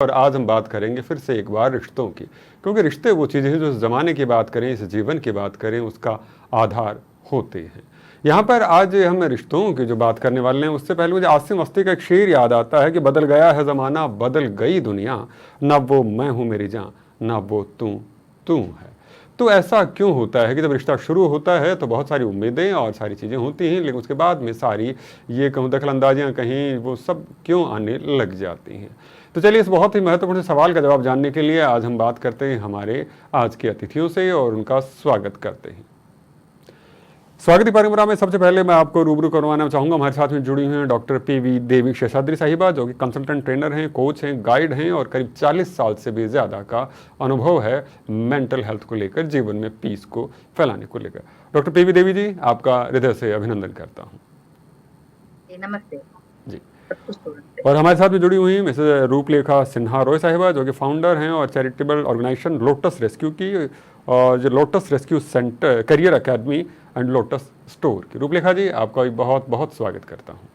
और आज हम बात करेंगे फिर से एक बार रिश्तों की, क्योंकि रिश्ते वो चीज़ें हैं जो इस ज़माने की बात करें, इस जीवन की बात करें, उसका आधार होते हैं। यहाँ पर आज हम रिश्तों की जो बात करने वाले हैं, उससे पहले मुझे आसिम मस्ती का एक शेर याद आता है कि बदल गया है ज़माना, बदल गई दुनिया, ना वो मैं हूँ मेरी जान, ना वो तू है। तो ऐसा क्यों होता है कि जब रिश्ता शुरू होता है तो बहुत सारी उम्मीदें और सारी चीज़ें होती हैं, लेकिन उसके बाद में सारी ये कहूँ दखलंदाजियाँ कहीं वो सब क्यों आने लग जाती हैं। तो चलिए इस बहुत ही महत्वपूर्ण सवाल का जवाब जानने के लिए आज हम बात करते हैं हमारे आज के अतिथियों से और उनका स्वागत करते हैं। स्वागत परंपरा में सबसे पहले मैं आपको रूबरू करवाना चाहूँगा, हमारे साथ में जुड़ी हुई हैं डॉक्टर पी.वी. देवी शेषाद्री साहिबा, जो कि कंसल्टेंट ट्रेनर हैं, कोच हैं, गाइड हैं और करीब 40 साल से भी ज़्यादा का अनुभव है मेंटल हेल्थ को लेकर, जीवन में पीस को फैलाने को लेकर। Doctor PV. देवी जी, आपका हृदय से अभिनंदन करता हूँ। नमस्ते जी। और हमारे साथ में जुड़ी हुई हैं मिसेस रूपलेखा सिन्हा रॉय साहिबा, जो कि फाउंडर हैं और चैरिटेबल ऑर्गेनाइजेशन लोटस रेस्क्यू की और जो lotus rescue centre, career academy and lotus store की। रूपलेखा जी, आपका भी बहुत बहुत स्वागत करता हूँ।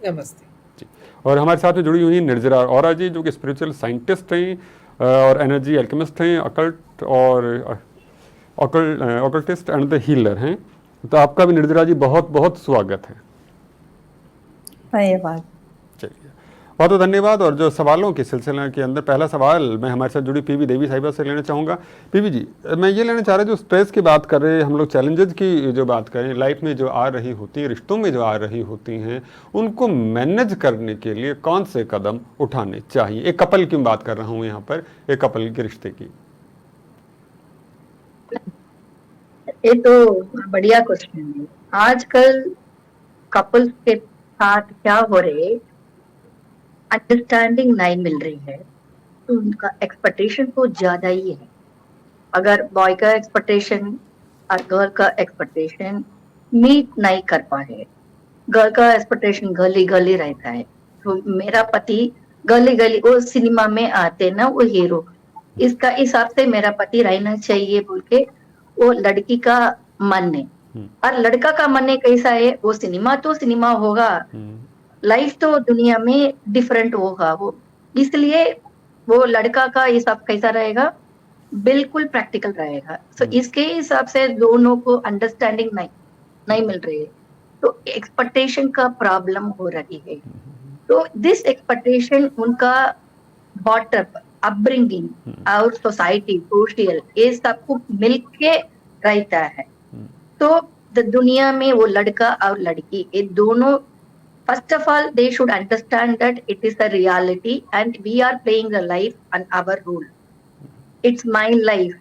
नमस्ते जी। और हमारे साथ में जुड़ी हुई हैं निर्जरा औरा जी, जो कि स्पिरिचुअल साइंटिस्ट हैं और एनर्जी एल्केमिस्ट हैं, अकल्ट और ऑकल्टिस्ट एंड द हीलर हैं। तो आपका भी निर्जरा जी बहुत बहुत स्वागत है। धन्यवाद। चलिए, बहुत बहुत धन्यवाद। और जो सवालों के सिलसिले के अंदर पहला सवाल मैं हमारे साथ जुड़ी पी.वी. देवी साहिबा से लेना चाहूँगा। पी.वी. जी, मैं ये लेना चाह रहा जो स्ट्रेस की बात कर रहे हैं हम लोग, चैलेंजेस की जो बात करें, लाइफ में जो आ रही होती हैं, रिश्तों में जो आ रही होती हैं, उनको मैनेज करने के लिए कौन से कदम उठाने चाहिए? एक कपल की बात कर रहा हूँ यहाँ पर, एक कपल के रिश्ते की। ये तो बढ़िया क्वेश्चन है। आजकल कपल्स के साथ क्या हो रहे, अंडरस्टैंडिंग नहीं मिल रही है, तो उनका एक्सपेक्टेशन तो ज्यादा ही है। अगर बॉय का एक्सपेक्टेशन और गर्ल का एक्सपेक्टेशन मीट नहीं कर पा रहे, गर्ल का एक्सपेक्टेशन गली गली रहता है, तो मेरा पति गली गली, वो सिनेमा में आते ना वो हीरो, इसका हिसाब से मेरा पति रहना चाहिए बोल के वो लड़की का मन है। और लड़का का मन है कैसा है, वो सिनेमा तो सिनेमा होगा, लाइफ तो दुनिया में डिफरेंट होगा वो, इसलिए वो लड़का का हिसाब कैसा रहेगा, बिल्कुल प्रैक्टिकल रहेगा। सो इसके हिसाब से दोनों को अंडरस्टैंडिंग नहीं मिल रही है, तो एक्सपेक्टेशन का प्रॉब्लम हो रही है। तो दिस एक्सपेक्टेशन उनका बॉटअप अपब्रिंगिंग और सोसाइटी सोशल ये सब कुछ मिलके रहता है। तो दुनिया में वो लड़का और लड़की ये दोनों, first of all they should understand that it is a reality and we are playing the life on our rule, it's my life.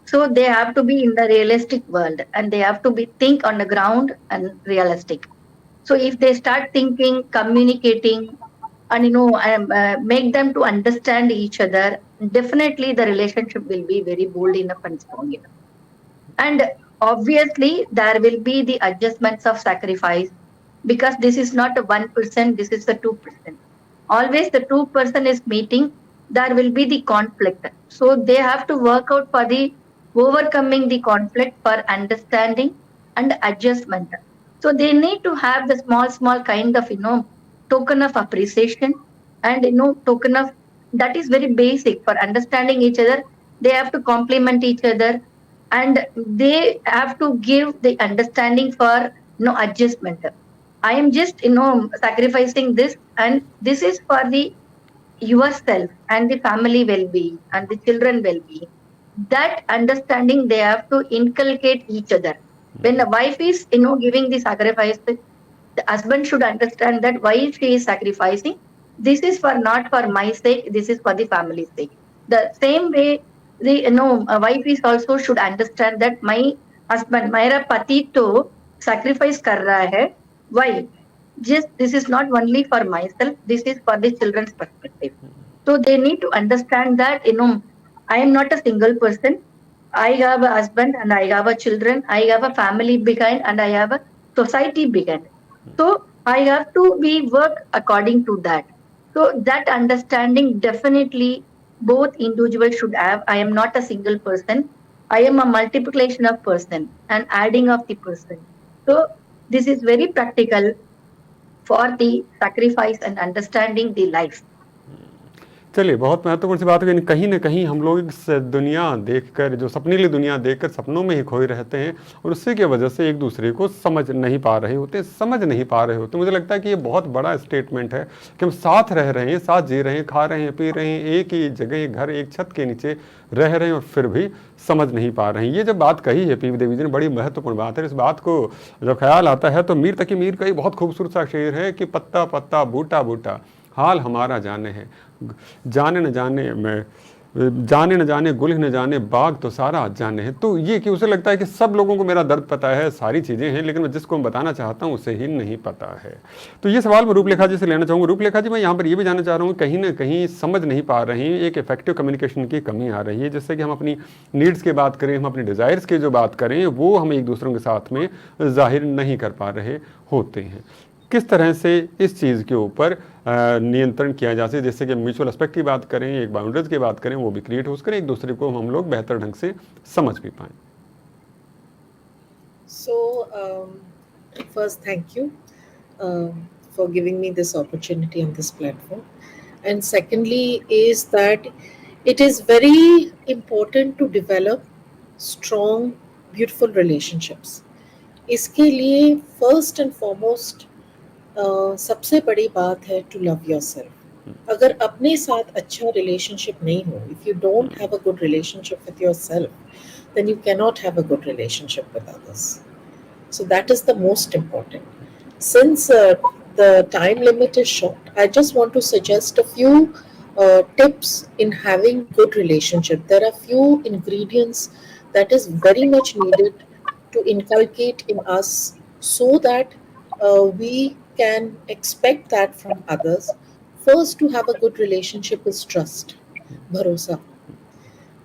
So they have to be in the realistic world and they have to be think on the ground and realistic. So if they start thinking, communicating, and make them to understand each other, definitely the relationship will be very bold enough and strong enough. And obviously there will be the adjustments of sacrifice, because this is not a 1%, this is a 2%. Always the 2% is meeting, there will be the conflict. So they have to work out for the overcoming the conflict for understanding and adjustment. So they need to have the small kind of token of appreciation and token of, that is very basic for understanding each other. They have to compliment each other and they have to give the understanding for adjustment. I am just sacrificing this, and this is for the yourself and the family well-being and the children well-being. That understanding they have to inculcate each other. When the wife is giving the sacrifice, the husband should understand that why she is sacrificing. This is for not for my sake, this is for the family's sake. The same way the wife is also should understand that my husband, मेरा पति तो sacrifice कर रहा है. Why? Just this is not only for myself, this is for the children's perspective. So they need to understand that I am not a single person. I have a husband and I have a children. I have a family behind and I have a society behind. So I have to be work according to that. So that understanding definitely both individuals should have. I am not a single person. I am a multiplication of person and adding of the person. So this is very practical for the sacrifice and understanding the life. चलिए, बहुत महत्वपूर्ण सी बात है कि कहीं न कहीं हम लोग इस दुनिया देखकर, जो सपनीली दुनिया देखकर सपनों में ही खोए रहते हैं और उसी की वजह से एक-दूसरे को समझ नहीं पा रहे होते, समझ नहीं पा रहे होते। मुझे लगता है कि ये बहुत बड़ा स्टेटमेंट है कि हम साथ रह रहे हैं, साथ जी रहे हैं, खा रहे हैं, पी रहे हैं, एक ही जगह, घर, एक छत के नीचे रह रहे हैं और फिर भी समझ नहीं पा रहे हैं। ये जब बात कही है पीवी देवी जी ने, बड़ी महत्वपूर्ण बात है। इस बात को जब ख़्याल आता है तो मीर तकी मीर का एक बहुत खूबसूरत सा शेर है कि पत्ता पत्ता, बूटा बूटा, हाल हमारा जाने है, जाने न जाने में, जाने न जाने गुल न जाने, बाग तो सारा जाने है। तो ये कि उसे लगता है कि सब लोगों को मेरा दर्द पता है, सारी चीज़ें हैं, लेकिन मैं जिसको मैं बताना चाहता हूँ उसे ही नहीं पता है। तो ये सवाल मैं रूपलेखा जी से लेना चाहूँगा। रूपलेखा जी, मैं यहाँ पर ये भी जानना चाह रहा हूँ, कहीं ना कहीं समझ नहीं पा रहे हैं, एक इफेक्टिव कम्युनिकेशन की कमी आ रही है, जिससे कि हम अपनी नीड्स की बात करें, हम अपनी डिज़ायर्स की जो बात करें, वो हम एक दूसरों के साथ में जाहिर नहीं कर पा रहे होते हैं। किस तरह से इस चीज़ के ऊपर नियंत्रण किया जा सके, जैसे कि म्यूचुअल एस्पेक्ट की बात करें, एक बाउंड्रीज की बात करें, वो भी क्रिएट हो सके, एक दूसरे को हम लोग बेहतर ढंग से समझ भी पाएं। So, first, thank you for giving me this opportunity on this platform. And secondly, is that it is very important to develop strong, beautiful relationships. इसके लिए first and foremost सबसे बड़ी बात है to love yourself. अगर अपने साथ अच्छा relationship नहीं हो, if you don't have a good relationship with yourself, then you cannot have a good relationship with others. So that is the most important. Since the time limit is short, I just want to suggest a few tips in having good relationship. There are few ingredients that is very much needed to inculcate in us so that we can expect that from others. First, to have a good relationship is trust, bharosa.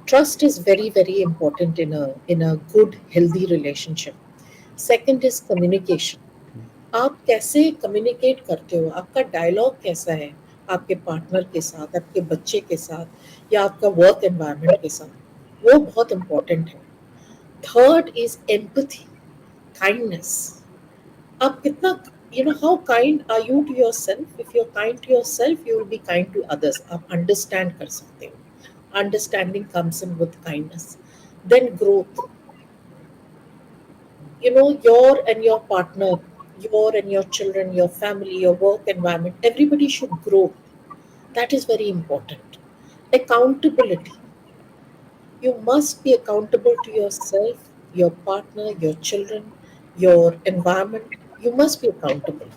Trust is very, very important in a good, healthy relationship. Second is communication. आप कैसे communicate करते हो, आपका dialogue कैसा है आपके partner के साथ, आपके बच्चे के साथ या आपका वर्क एनवायरनमेंट के साथ, वो बहुत इम्पोर्टेंट है. Third is empathy, kindness. आप कितना, how kind are you to yourself. If you are kind to yourself, you will be kind to others. आप अंडरस्टैंड कर सकते हो. Understanding comes in with kindness. Then growth. Your and your partner, your and your children, your family, your work environment, everybody should grow. That is very important. Accountability. You must be accountable to yourself, your partner, your children, your environment. You must be accountable.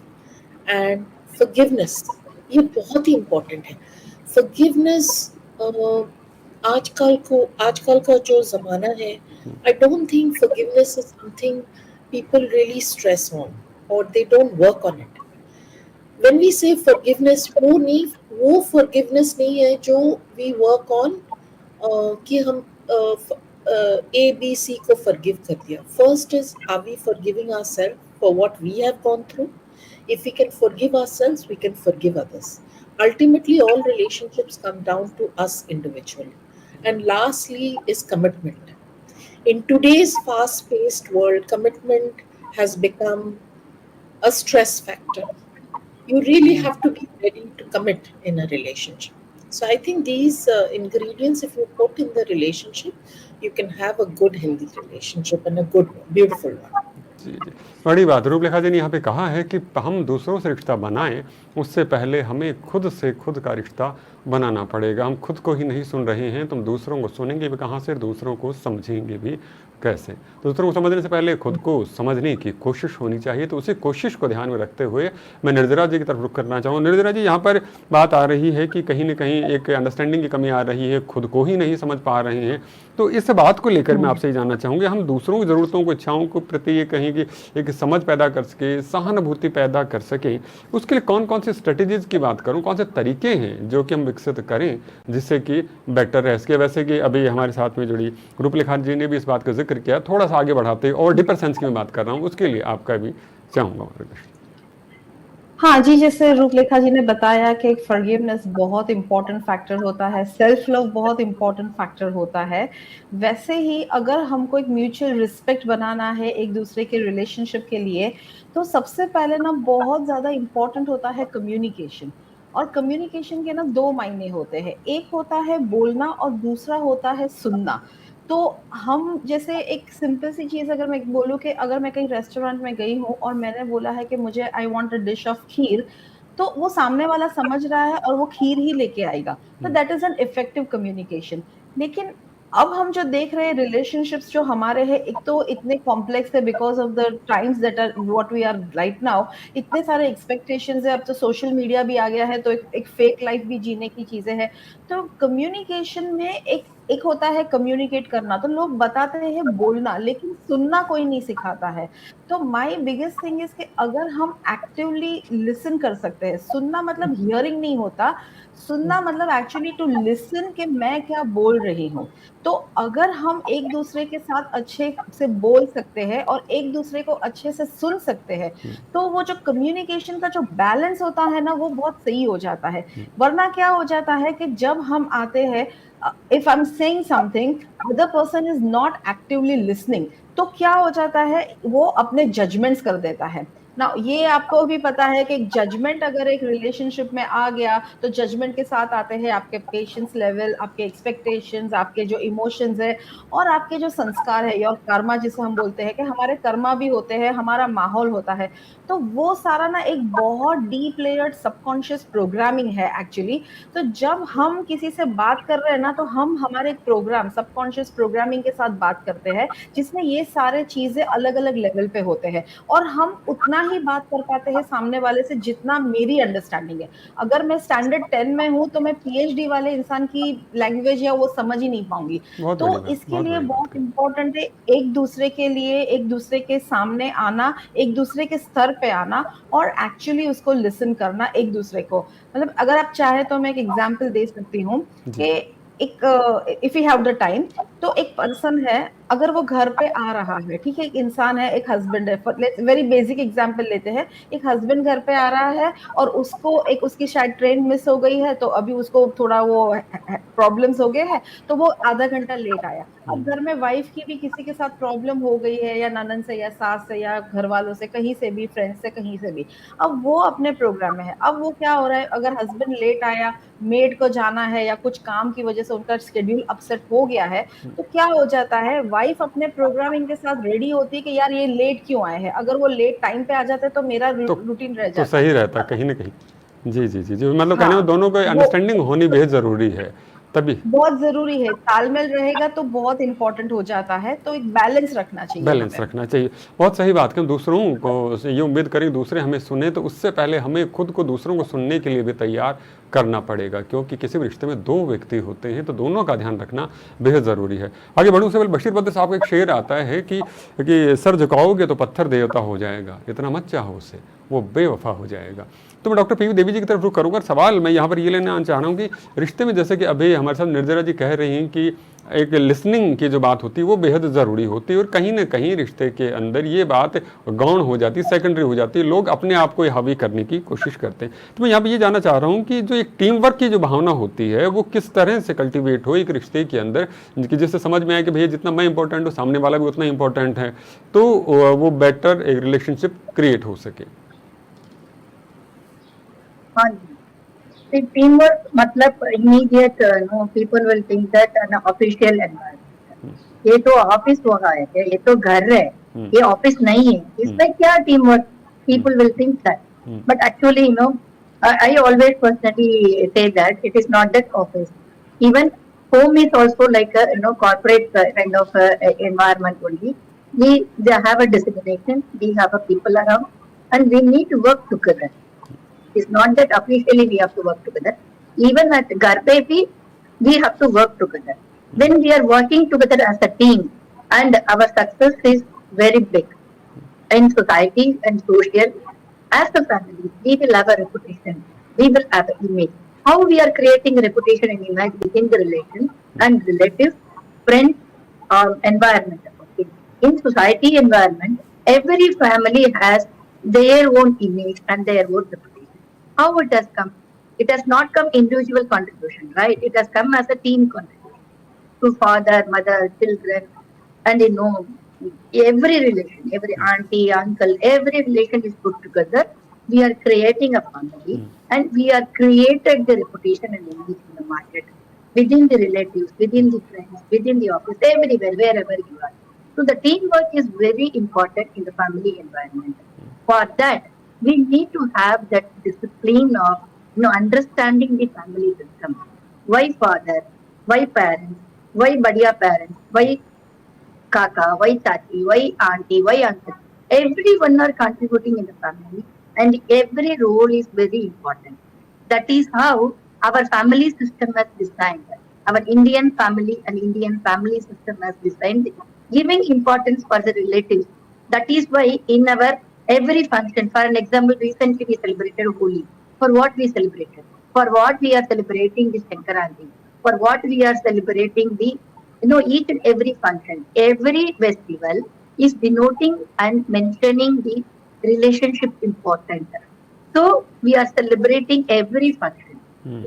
And forgiveness. ये बहुत ही important है. Forgiveness, आजकल का जो ज़माना है, I don't think forgiveness is something people really stress on or they don't work on it. When we say forgiveness, वो forgiveness नहीं है जो we work on कि हम A, B, C को forgive कर दिया. First is, are we forgiving ourselves for what we have gone through? If we can forgive ourselves, we can forgive others. Ultimately, all relationships come down to us individually. And lastly is commitment. In today's fast-paced world, commitment has become a stress factor. You really have to be ready to commit in a relationship. So I think these ingredients, if you put in the relationship, you can have a good, healthy relationship and a good, beautiful one. जी जी, बड़ी बात. रूपलेखा जी ने यहाँ पे कहा है कि हम दूसरों से रिश्ता बनाएं, उससे पहले हमें खुद से खुद का रिश्ता बनाना पड़ेगा. हम खुद को ही नहीं सुन रहे हैं तो हम दूसरों को सुनेंगे भी कहाँ से, दूसरों को समझेंगे भी कैसे. दूसरों को समझने से पहले खुद को समझने की कोशिश होनी चाहिए. तो उसी कोशिश को ध्यान में रखते हुए मैं निर्जरा जी की तरफ रुख करना चाहूँगा. निर्जरा जी, यहाँ पर बात आ रही है कि कहीं ना कहीं एक अंडरस्टैंडिंग की कमी आ रही है, खुद को ही नहीं समझ पा रहे हैं. तो इस बात को लेकर मैं आपसे जानना चाहूँगी, हम दूसरों की ज़रूरतों को, इच्छाओं को प्रति ये कहीं कि एक समझ पैदा कर सके, सहानुभूति पैदा कर सके, उसके लिए कौन कौन सी स्ट्रेटजीज की बात करूँ, कौन से तरीके हैं जो कि हम विकसित करें जिससे कि बेटर रह सके. वैसे कि अभी हमारे साथ में जुड़ी रूपलेखा जी ने भी इस बात का जिक्र किया, थोड़ा सा आगे बढ़ाते और डीपर सेंस की मैं बात कर रहा हूँ, उसके लिए आपका भी चाहूँगा मार्गदर्शन. हाँ जी, जैसे रूपलेखा जी ने बताया कि फॉरगिवनेस बहुत इंपॉर्टेंट फैक्टर होता है, सेल्फ लव बहुत इंपॉर्टेंट फैक्टर होता है. वैसे ही अगर हमको एक म्यूचुअल रिस्पेक्ट बनाना है एक दूसरे के रिलेशनशिप के लिए, तो सबसे पहले ना बहुत ज्यादा इंपॉर्टेंट होता है कम्युनिकेशन. और कम्युनिकेशन के ना दो मायने होते हैं, एक होता है बोलना और दूसरा होता है सुनना। तो हम जैसे एक सिंपल सी चीज अगर मैं बोलूँ कि अगर मैं कहीं रेस्टोरेंट में गई हूँ और मैंने बोला है कि मुझे I want a dish of kheer, तो वो सामने वाला समझ रहा है और वो खीर ही लेके आएगा, तो that is an effective communication. लेकिन अब हम जो देख रहे हैं रिलेशनशिप्स जो हमारे हैं, एक तो इतने कॉम्प्लेक्स है because of the times that are what we are right now. इतने सारे एक्सपेक्टेशंस है, अब तो सोशल मीडिया भी आ गया है, तो एक फेक लाइफ भी जीने की चीजें हैं। तो कम्युनिकेशन में एक होता है कम्युनिकेट करना, तो लोग बताते हैं बोलना, लेकिन सुनना कोई नहीं सिखाता है। तो माय बिगेस्ट थिंग इज कि अगर हम एक्टिवली लिसन कर सकते हैं, सुनना मतलब हियरिंग नहीं होता, सुनना मतलब एक्चुअली टू लिसन कि मैं क्या बोल रही हूँ। तो अगर हम एक दूसरे के साथ अच्छे से बोल सकते हैं और एक दूसरे को अच्छे से सुन सकते हैं, तो वो जो कम्युनिकेशन का जो बैलेंस होता है ना, वो बहुत सही हो जाता है। वरना क्या हो जाता है कि जब हम आते हैं, if I am saying something, other person is not actively listening, तो क्या हो जाता है, वो अपने जजमेंट्स कर देता है ना। ये आपको भी पता है कि जजमेंट अगर एक रिलेशनशिप में आ गया, तो जजमेंट के साथ आते हैं आपके पेशेंस लेवल, आपके एक्सपेक्टेशंस, आपके जो इमोशंस है और आपके जो संस्कार है, और कर्मा जिसे हम बोलते हैं कि हमारे कर्मा भी होते हैं, हमारा माहौल होता है। तो वो सारा ना एक बहुत डीप लेयर्ड सबकॉन्शियस प्रोग्रामिंग है एक्चुअली। तो जब हम किसी से बात कर रहे हैं ना, तो हम हमारे प्रोग्राम सबकॉन्शियस प्रोग्रामिंग के साथ बात करते हैं, जिसमें ये सारे चीजें अलग अलग लेवल पे होते हैं, और हम उतना ही बात कर पाते हैं सामने वाले से जितना मेरी अंडरस्टैंडिंग है। अगर मैं स्टैंडर्ड 10 में हूँ, तो मैं पीएचडी वाले इंसान की लैंग्वेज या वो समझ ही नहीं पाऊंगी। बहुत तो बड़ी बात, इसके बहुत लिए बड़ी बात बहुत कही। इंपॉर्टेंट है एक दूसरे के लिए, एक दूसरे के सामने आना, एक दूसरे के स्तर पे आना, और एक्चुअली उसको लिसन करना एक दूसरे को। मतलब अगर आप चाहे तो मैं एक एग्जांपल दे सकती हूँ जी। कि एक, if you have the time, तो एक पर्सन है, अगर वो घर पे आ रहा है, ठीक है, एक इंसान है, एक हस्बैंड है, वेरी बेसिक एग्जांपल लेते हैं, एक हस्बैंड घर पे आ रहा है और उसको एक उसकी शायद ट्रेन मिस हो गई है, तो अभी उसको थोड़ा वो प्रॉब्लम्स हो गए हैं, तो वो आधा घंटा लेट आया। अब घर में वाइफ की भी किसी के साथ प्रॉब्लम हो गई है, या ननन से या सास से या घर वालों से, कहीं से भी, फ्रेंड्स से, कहीं से भी, अब वो अपने प्रोग्राम में है। अब वो क्या हो रहा है, अगर हस्बैंड लेट आया, मेड को जाना है या कुछ काम की वजह से उनका शेड्यूल अपसेट हो गया है, तो क्या हो जाता है, वाइफ अपने प्रोग्रामिंग के साथ रेडी होती है कि यार ये लेट क्यों आए हैं, अगर वो लेट टाइम पे आ जाते तो मेरा तो रूटीन रह तो जाता। सही रहता कहीं ना कहीं। जी जी जी जी, मतलब कहने में हाँ, दोनों को वो अंडरस्टैंडिंग होनी बेहद ज़रूरी है, तभी बहुत जरूरी है, तालमेल रहेगा तो बहुत इंपॉर्टेंट हो जाता है, तो एक बैलेंस रखना चाहिए बैलेंस हमें। रखना चाहिए। बहुत सही बात कि हम दूसरों को ये उम्मीद करें दूसरे हमें सुने, तो उससे पहले हमें खुद को दूसरों को सुनने के लिए भी तैयार करना पड़ेगा, क्योंकि किसी भी रिश्ते में दो व्यक्ति होते हैं, तो दोनों का ध्यान रखना बेहद ज़रूरी है। आगे बढ़ूँ से पहले बशीर बद्र साहब का एक शेर आता है कि सर झुकाओगे तो पत्थर देवता हो जाएगा, इतना मत चाहो उसे, वो बेवफा हो जाएगा। तो मैं डॉक्टर पीवी देवी जी की तरफ रुख करूँगा। सवाल मैं यहाँ पर ये लेना चाह रहा हूँ कि रिश्ते में, जैसे कि अभी हमारे साथ निर्जरा जी कह रही हैं कि एक लिसनिंग की जो बात होती है वो बेहद ज़रूरी होती है, और कहीं ना कहीं रिश्ते के अंदर ये बात गौण हो जाती है, सेकेंडरी हो जाती है, लोग अपने आप को हावी करने की कोशिश करते हैं। तो मैं यहाँ पे ये जानना चाह रहा हूँ कि जो एक टीम वर्क की जो भावना होती है वो किस तरह से कल्टीवेट हो एक रिश्ते के अंदर, कि जिससे समझ में आए कि भैया जितना मैं इंपॉर्टेंट हूँ सामने वाला भी उतना इंपॉर्टेंट है, तो वो बेटर एक रिलेशनशिप क्रिएट हो सके। हाँ जी, टीमवर्क मतलब immediate know people will think that an official environment, ये तो ऑफिस हो रहा है, ये तो घर है, ये ऑफिस नहीं है, इसमें क्या team work, people will think that, but actually you know I always personally say that it is not that office, even home is also like a corporate kind of environment only. They have a designation, we have a people around, and we need to work together. It's not that officially we have to work together, even at Garpe we have to work together. When we are working together as a team, and our success is very big in society and social. As a family, we will have a reputation, we will have an image. How we are creating a reputation and image within the relation and relatives, friends, or environment. Okay. In society environment, every family has their own image and their own reputation. How it has come? It has not come individual contribution, right? It has come as a team contribution to father, mother, children, and every relation, every auntie, uncle, every relation is put together. we are creating a family, and we are created the reputation and image in the market, within the relatives, within the friends, within the office, everywhere, wherever you are. So the teamwork is very important in the family environment. For that, we need to have that discipline of understanding the family system. Why father? Why parents? Why badia parents? Why kaka, why tati, why auntie, why uncle. Everyone are contributing in the family, and every role is very important. That is how our family system has designed. Our Indian family and Indian family system has designed, giving importance for the relatives. That is why in our every function, for an example, recently we celebrated Holi. For what we celebrated? For what we are celebrating the Sankaranti? For what we are celebrating the each and every function, every festival is denoting and mentioning the relationship important. So we are celebrating every function.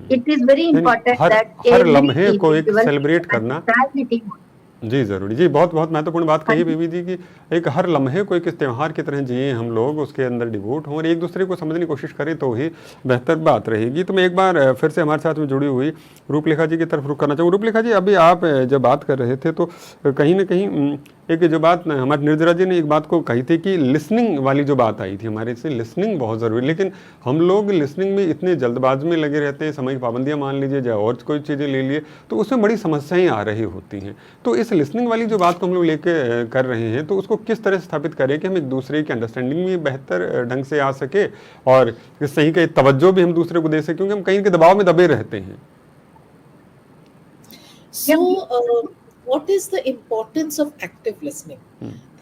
It is very यानी important her that her every लम्हे को एक individual celebrate करना। understand the team. जी ज़रूरी जी, बहुत बहुत महत्वपूर्ण बात हाँ कही जी, बीबी जी की एक हर लम्हे को एक इस त्यौहार की तरह जिए हम लोग, उसके अंदर डिवोट हों और एक दूसरे को समझने की कोशिश करें तो ही बेहतर बात रहेगी। तो मैं एक बार फिर से हमारे साथ में जुड़ी हुई रूपलेखा जी की तरफ रुख करना चाहूँ। रूपलेखा जी, अभी आप जब बात कर रहे थे तो कहीं ना कहीं एक जो बात हमारे निर्जरा जी ने एक बात को कही थी कि लिसनिंग वाली जो बात आई थी हमारे से, लिसनिंग बहुत ज़रूरी, लेकिन हम लोग लिसनिंग में इतने जल्दबाजी में लगे रहते हैं, समय की पाबंदियाँ मान लीजिए या और कोई चीज़ें ले लिए, तो उसमें बड़ी समस्याएं आ रही होती हैं। तो इस लिसनिंग वाली जो बात को हम लोग लेके कर रहे हैं, तो उसको किस तरह से स्थापित करें कि हम एक दूसरे की अंडरस्टैंडिंग में बेहतर ढंग से आ सके और सही का तवज्जो भी हम दूसरे को दे सकें, क्योंकि हम कहीं के दबाव में दबे रहते हैं। So, what is the importance of active listening?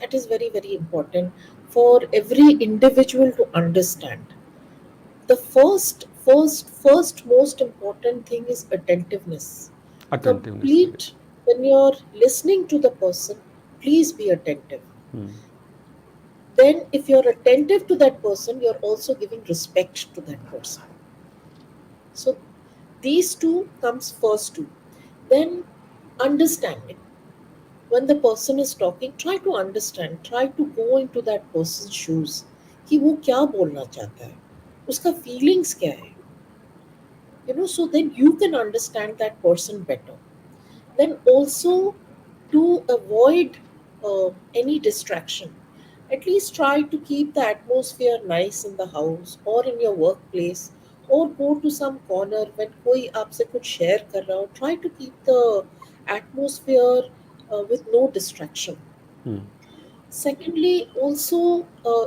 That is very, very important for every individual to understand. The first most important thing is attentiveness. Complete, when you're listening to the person, please be attentive. Then if you're attentive to that person, you're also giving respect to that person. So these two comes first too. Then understanding. When the person is talking, try to understand, try to go into that person's shoes कि वो क्या बोलना चाहता है, उसका feelings क्या है, so then you can understand that person better. Then also to avoid any distraction, at least try to keep the atmosphere nice in the house or in your workplace, or go to some corner when कोई आपसे कुछ share कर रहा हो. Try to keep the atmosphere with no distraction. Secondly, also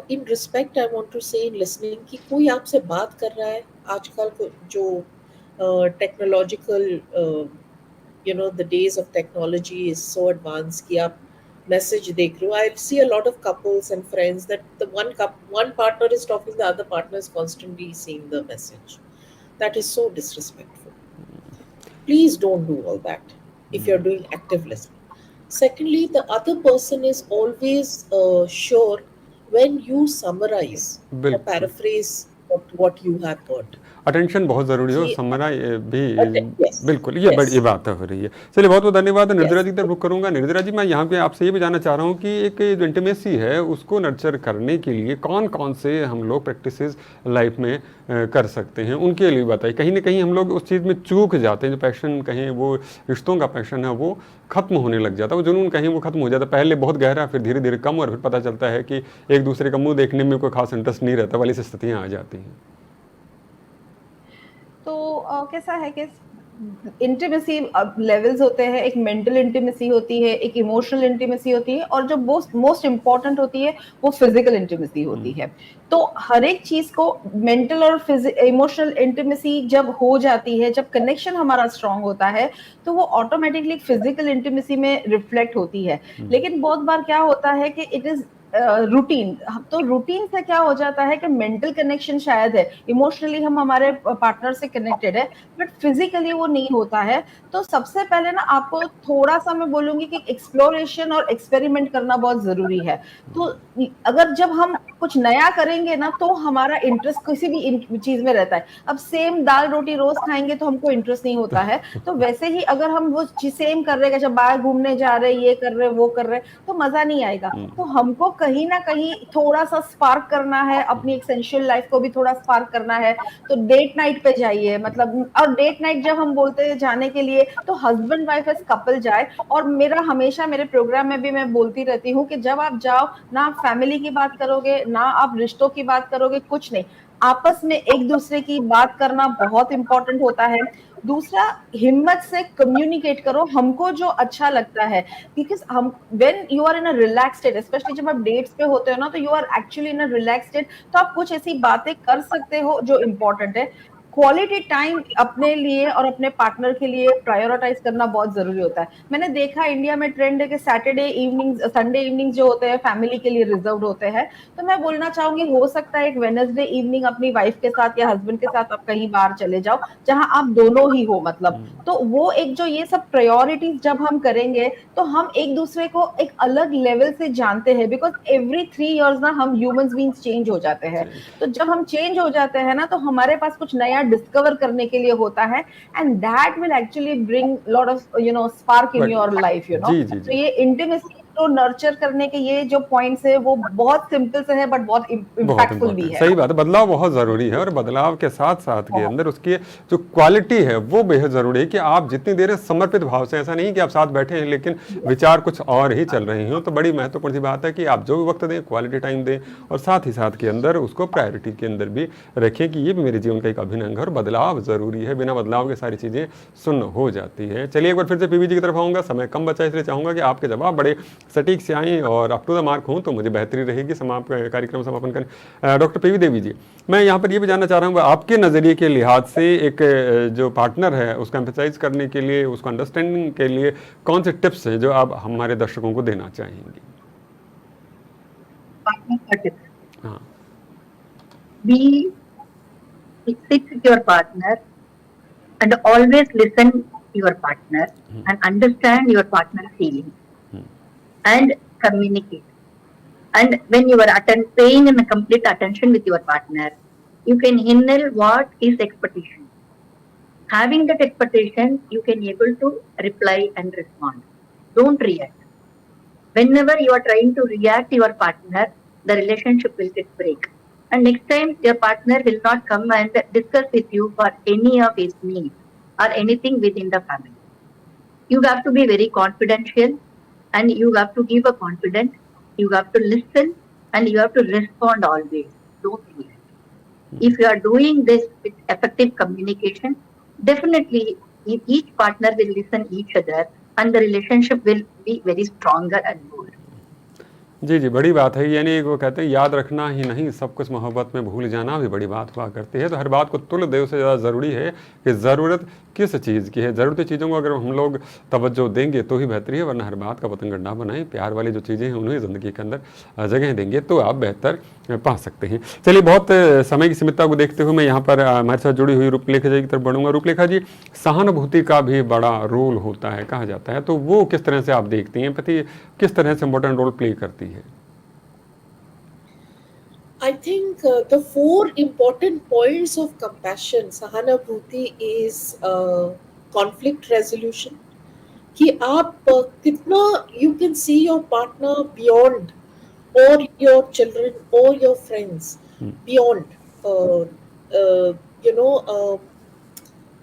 in respect, I want to say in listening कि कोई आपसे बात कर रहा है, आजकल जो technological the days of technology is so advanced कि आप message देख रहे हो. I see a lot of couples and friends that the one partner is talking, the other partner is constantly seeing the message. That is so disrespectful. Please don't do all that if you're doing active listening. Secondly, the other person is always sure when you summarize or paraphrase what you have heard. Attention बहुत ज़रूरी हो, samurai भी बिल्कुल, ये बड़ी बात हो रही है। चलिए, बहुत बहुत धन्यवाद। निर्जरा जी की तरफ रुख करूँगा। निर्जरा जी, मैं यहाँ पे आपसे ये भी जानना चाह रहा हूँ कि एक जो इंटीमेसी है उसको नर्चर करने के लिए कौन कौन से हम लोग प्रैक्टिसेस लाइफ में कर सकते हैं, उनके लिए बताइए। कहीं ना कहीं हम लोग उस चीज़ में चूक जाते हैं, जो पैशन कहें, वो रिश्तों का पैशन है, वो खत्म होने लग जाता है, वो जुनून कहीं वो खत्म हो जाता है। पहले बहुत गहरा, फिर धीरे धीरे कम, और फिर पता चलता है कि एक दूसरे का मुँह देखने में कोई खास इंटरेस्ट नहीं रहता वाली स्थितियाँ आ जाती हैं। तो कैसा है कि इंटीमेसी लेवल्स होते हैं, एक मेंटल इंटीमेसी होती है, एक इमोशनल इंटीमेसी होती है, और जो मोस्ट इम्पोर्टेंट होती है वो फिजिकल इंटीमेसी होती है। तो हर एक चीज को मेंटल और इमोशनल इंटीमेसी जब हो जाती है, जब कनेक्शन हमारा स्ट्रांग होता है, तो वो ऑटोमेटिकली फिजिकल इंटीमेसी में रिफ्लेक्ट होती है। लेकिन बहुत बार क्या होता है कि इट इज रूटीन। तो रूटीन से क्या हो जाता है कि मेंटल कनेक्शन शायद है, इमोशनली हम हमारे पार्टनर से कनेक्टेड है, बट फिजिकली वो नहीं होता है। तो सबसे पहले ना आपको थोड़ा सा मैं बोलूंगी कि एक्सप्लोरेशन और एक्सपेरिमेंट करना बहुत जरूरी है। तो अगर जब हम कुछ नया करेंगे ना तो हमारा इंटरेस्ट किसी भी चीज में रहता है। अब सेम दाल रोटी रोज खाएंगे तो हमको इंटरेस्ट नहीं होता है। तो वैसे ही अगर हम वो सेम कर रहे हैं, जब बाहर घूमने जा रहे, ये कर रहे वो कर रहे, तो मजा नहीं आएगा। तो हमको कहीं ना कहीं थोड़ा सा स्पार्क करना है, अपनी एक सेंशुअल लाइफ को भी थोड़ा स्पार्क करना है। तो डेट नाइट पे जाइए, मतलब, और डेट नाइट जब हम बोलते हैं जाने के लिए, तो हस्बैंड वाइफ एज कपल जाए। और मेरा हमेशा मेरे प्रोग्राम में भी मैं बोलती रहती हूँ कि जब आप जाओ ना, आप फैमिली की बात करोगे ना आप रिश्तों की बात करोगे, कुछ नहीं, आपस में एक दूसरे की बात करना बहुत इंपॉर्टेंट होता है। दूसरा, हिम्मत से कम्युनिकेट करो हमको जो अच्छा लगता है, बिकॉज हम when you are in a relax state, specially जब आप डेट्स पे होते हो ना, तो you are actually in a relax state, तो आप कुछ ऐसी बातें कर सकते हो जो इम्पोर्टेंट है। क्वालिटी टाइम अपने लिए और अपने पार्टनर के लिए प्रायोरिटाइज करना बहुत जरूरी होता है। मैंने देखा इंडिया में ट्रेंड है कि सैटरडे इवनिंग, संडे इवनिंग जो होते हैं फैमिली के लिए रिजर्व होते हैं। तो मैं बोलना चाहूंगी, हो सकता है एक वेडनेसडे इवनिंग अपनी वाइफ के साथ या हस्बैंड के साथ आप कहीं बाहर चले जाओ जहां आप दोनों ही हो, मतलब, तो वो एक जो ये सब प्रायोरिटीज जब हम करेंगे तो हम एक दूसरे को एक अलग लेवल से जानते हैं। बिकॉज एवरी 3 years ना हम ह्यूमंस बीइंग्स चेंज हो जाते हैं। तो जब हम चेंज हो जाते हैं ना, तो हमारे पास कुछ नया डिस्कवर करने के लिए होता है, and that will actually bring lot of spark in your life. जी जी तो जी। ये इंटीमेसी को नर्चर करने के ये जो पॉइंट्स है वो बहुत सिंपल से है, बट बहुत बहुत इम्पैक्टफुल भी इंपॉर्टेंट, है। सही बात है। बदलाव बहुत ज़रूरी है और बदलाव के साथ साथ के बहुत। अंदर उसकी जो क्वालिटी है वो बेहद ज़रूरी है कि आप जितनी देर समर्पित भाव से, ऐसा नहीं कि आप साथ बैठे हैं लेकिन विचार कुछ और ही चल रहे हो, तो बड़ी महत्वपूर्ण सी बात है कि आप जो भी वक्त दें, क्वालिटी टाइम दें और साथ ही साथ के अंदर उसको प्रायोरिटी के अंदर भी रखें कि ये भी मेरे जीवन का एक अभिन्न अंग है और बदलाव ज़रूरी है। बिना बदलाव के सारी चीज़ें सुन्न हो जाती है। चलिए एक बार फिर से पीवी जी की तरफ आऊँगा, समय कम बचा इसलिए चाहूँगा कि आपके जवाब बड़े सटीक से आएँ और अप टू द मार्क हों तो मुझे बेहतरी रहेगी कार्यक्रम समापन करें। डॉक्टर पीवी देवी जी, मैं यहाँ पर ये भी जानना चाह रहा हूँ आपके नज़रिए के लिहाज से एक जो पार्टनर है उसको एम्फेसाइज करने के लिए, उसको अंडरस्टैंडिंग के लिए कौन से टिप्स हैं जो आप हमारे दर्शकों को देना चाहेंगे? Partner का tips. हाँ। Sit with your partner and always listen to your partner and understand your partner's feelings and communicate. And when you are paying in a complete attention with your partner, you can handle what is expectation. Having that expectation, you can able to reply and respond. Don't react. Whenever you are trying to react to your partner, the relationship will get break. And next time, your partner will not come and discuss with you for any of his needs or anything within the family. You have to be very confidential and you have to give a confidence. You have to listen and you have to respond always. Don't react. If you are doing this with effective communication, definitely each partner will listen each other and the relationship will be very stronger and more. जी जी, बड़ी बात है। यानी वो कहते हैं याद रखना ही नहीं, सब कुछ मोहब्बत में भूल जाना भी बड़ी बात हुआ करती है। तो हर बात को तुल दे, उससे ज़्यादा ज़रूरी है कि ज़रूरत किस चीज़ की है। ज़रूरती चीज़ों को अगर हम लोग तवज्जो देंगे तो ही बेहतरी है, वरना हर बात का पतंगड़ ना बनाएं। प्यार वाली जो चीज़ें हैं उन्हें ज़िंदगी के अंदर जगह देंगे तो आप बेहतर पा सकते हैं। चलिए, बहुत समय की सीमितता को देखते हुए मैं यहाँ पर हमारे साथ जुड़ी हुई रूपलेखा जी की तरफ बढ़ूँगा। रूपलेखा जी, सहानुभूति का भी बड़ा रोल होता है कहा जाता है, तो वो किस तरह से आप देखती हैं? पति किस तरह से इम्पोर्टेंट रोल प्ले करती है? I think the 4 important points of compassion, sahanabhuti, is conflict resolution. कि आप कितना you can see your partner beyond, or your children or your friends beyond,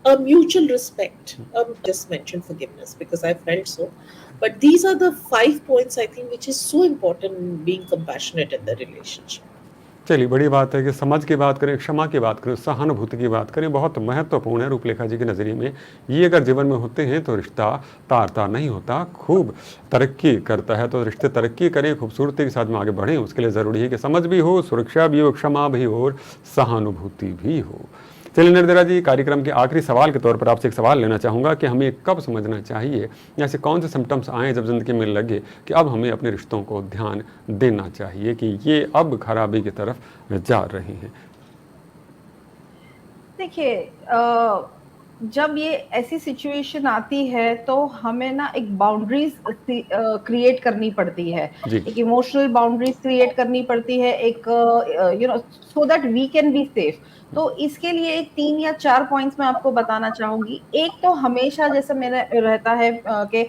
a mutual respect. Just mention forgiveness because I felt so. But these are the 5 points I think which is so important in being compassionate in the relationship. चलिए, बड़ी बात है कि समझ की बात करें, क्षमा की बात करें, सहानुभूति की बात करें, बहुत महत्वपूर्ण है रूपलेखा जी के नज़रिए में। ये अगर जीवन में होते हैं तो रिश्ता तार तार नहीं होता, खूब तरक्की करता है। तो रिश्ते तरक्की करें, खूबसूरती के साथ में आगे बढ़ें, उसके लिए ज़रूरी है कि समझ भी हो, सुरक्षा भी हो, क्षमा भी हो और सहानुभूति भी हो। चलिए निर्देरा जी, कार्यक्रम के आखिरी सवाल के तौर पर आपसे एक सवाल लेना चाहूँगा कि हमें कब समझना चाहिए, ऐसे कौन से सिम्टम्स आएँ जब ज़िंदगी में लगे कि अब हमें अपने रिश्तों को ध्यान देना चाहिए कि ये अब खराबी की तरफ जा रहे हैं? देखिए, जब ये ऐसी सिचुएशन आती है तो हमें ना एक बाउंड्रीज क्रिएट करनी पड़ती है, जी। एक इमोशनल बाउंड्रीज क्रिएट करनी पड़ती है, एक so that we can be safe. तो इसके लिए एक 3 या 4 पॉइंट्स मैं आपको बताना चाहूंगी। एक तो हमेशा जैसे मेरा रहता है कि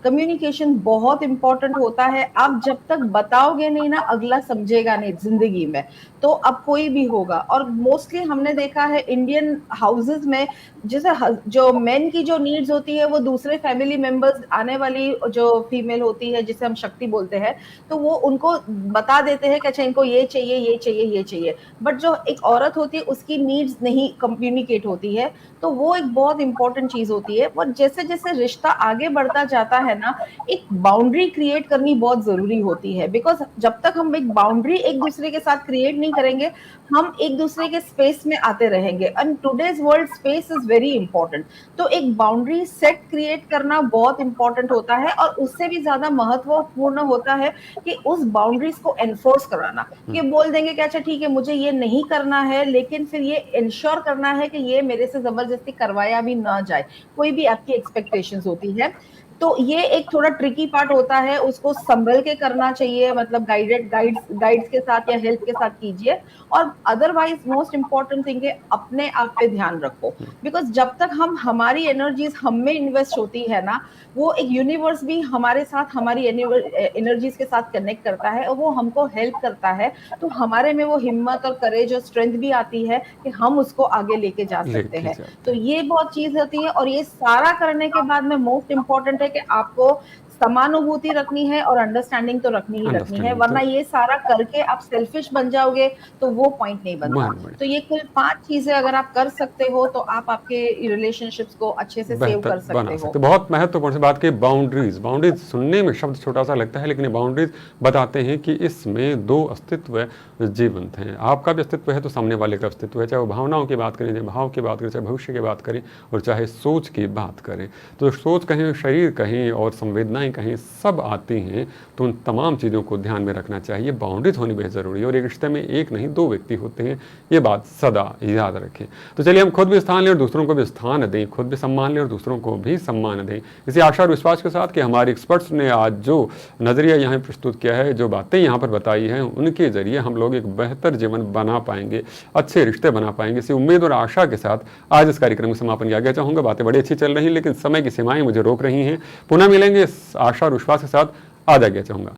कम्युनिकेशन बहुत इंपॉर्टेंट होता है। आप जब तक बताओगे नहीं ना, अगला समझेगा नहीं जिंदगी में, तो अब कोई भी होगा। और मोस्टली हमने देखा है इंडियन हाउसेस में, जैसे जो मेन की जो नीड्स होती है वो दूसरे फैमिली मेंबर्स, आने वाली जो फीमेल होती है जिसे हम शक्ति बोलते हैं, तो वो उनको बता देते हैं कि अच्छा इनको ये चाहिए ये चाहिए ये चाहिए, बट जो एक औरत होती है उसकी नीड्स नहीं कम्युनिकेट होती है। तो वो एक बहुत इंपॉर्टेंट चीज होती है। और जैसे जैसे रिश्ता आगे बढ़ता जाता है ना, एक बाउंड्री क्रिएट करनी बहुत जरूरी होती है, बिकॉज जब तक हम एक बाउंड्री एक दूसरे के साथ क्रिएट नहीं करेंगे, हम एक दूसरे के स्पेस में आते रहेंगे। And today's world space is very important. तो एक बाउंड्री सेट क्रिएट करना बहुत इंपॉर्टेंट होता है, और उससे भी ज्यादा महत्वपूर्ण होता है कि उस बाउंड्रीज को एनफोर्स कराना। कि बोल देंगे कि अच्छा ठीक है मुझे ये नहीं करना है, लेकिन फिर ये इंश्योर करना है कि ये मेरे से जबरदस्ती करवाया भी ना जाए। कोई भी आपकी एक्सपेक्टेशंस होती है, तो ये एक थोड़ा ट्रिकी पार्ट होता है, उसको संभल के करना चाहिए, मतलब गाइड्स के साथ या हेल्प के साथ कीजिए। और अदरवाइज मोस्ट इंपॉर्टेंट थिंग है, अपने आप पे ध्यान रखो। बिकॉज जब तक हम हमारी एनर्जीज हम में इन्वेस्ट होती है ना, वो एक यूनिवर्स भी हमारे साथ हमारी एनर्जीज के साथ कनेक्ट करता है और वो हमको हेल्प करता है। तो हमारे में वो हिम्मत और करेज और स्ट्रेंथ भी आती है कि हम उसको आगे लेके जा सकते लेके हैं। जाते तो ये बहुत चीज होती है। और ये सारा करने के बाद में मोस्ट इंपॉर्टेंट है कि आपको समानुभूति रखनी है और अंडरस्टैंडिंग तो रखनी ही रखनी है, अंडरस्टैंडिंग वरना तो ये सारा करके आप सेल्फिश बन जाओगे तो वो पॉइंट नहीं बनता। बन तो ये कुल 5 चीजें अगर आप कर सकते हो तो आप आपके रिलेशनशिप्स को अच्छे से सेव बेहतर कर सकते बना हो। सकते। बहुत महत्वपूर्ण सी बात की बाउंड्रीज। बाउंड्रीज सुनने में शब्द छोटा सा लगता है, लेकिन बाउंड्रीज बताते हैं कि इसमें 2 अस्तित्व जीवंत हैं। आपका भी अस्तित्व है तो सामने वाले का अस्तित्व है, चाहे वो भावनाओं की बात करें, चाहे भाव की बात करें, चाहे भविष्य की बात करें, और चाहे सोच की बात करें। तो सोच कहें, शरीर कहें और संवेदनाएं कहें, सब आती हैं। तो उन तमाम चीज़ों को ध्यान में रखना चाहिए। बाउंड्रीज होनी बेहद ज़रूरी है, और एक रिश्ते में एक नहीं 2 व्यक्ति होते हैं, ये बात सदा याद रखें। तो चलिए हम खुद भी स्थान लें और दूसरों को भी स्थान दें, खुद भी सम्मान लें और दूसरों को भी सम्मान दें। इसी आशा और विश्वास के साथ कि हमारे एक्सपर्ट्स ने आज जो नज़रिया यहाँ प्रस्तुत किया है, जो बातें यहाँ पर बताई हैं, उनके जरिए हम लोग एक बेहतर जीवन बना पाएंगे, अच्छे रिश्ते बना पाएंगे। इसी उम्मीद और आशा के साथ आज इस कार्यक्रम में समापन किया गया। चाहूँगा, बातें बड़ी अच्छी चल रही, लेकिन समय की सीमाएं मुझे रोक रही हैं। पुनः मिलेंगे इस आशा और विश्वास के साथ। आज आज्ञा चाहूँगा।